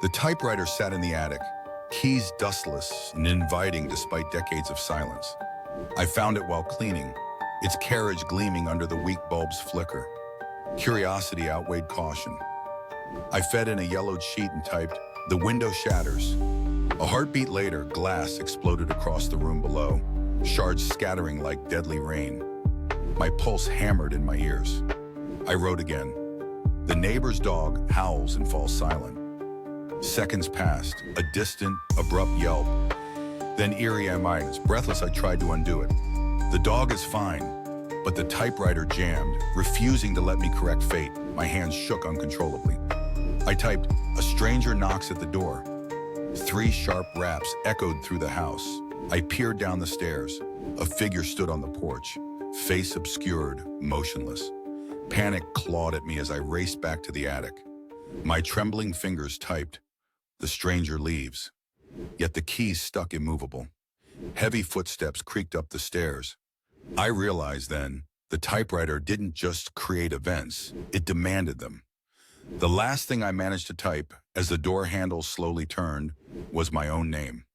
The typewriter sat in the attic, keys dustless and inviting despite decades of silence. I found it while cleaning, its carriage gleaming under the weak bulb's flicker. Curiosity outweighed caution. I fed in a yellowed sheet and typed, "The window shatters." A heartbeat later, glass exploded across the room below, shards scattering like deadly rain. My pulse hammered in my ears. I wrote again. The neighbor's dog howls and falls silent. Seconds passed, a distant, abrupt yelp. Then eerie am-I. Breathless, I tried to undo it. The dog is fine, but the typewriter jammed, refusing to let me correct fate. My hands shook uncontrollably. I typed, "A stranger knocks at the door." 3 sharp raps echoed through the house. I peered down the stairs. A figure stood on the porch, face obscured, motionless. Panic clawed at me as I raced back to the attic. My trembling fingers typed, "The stranger leaves." Yet the keys stuck immovable. Heavy footsteps creaked up the stairs. I realized then, the typewriter didn't just create events, it demanded them. The last thing I managed to type, as the door handle slowly turned, was my own name.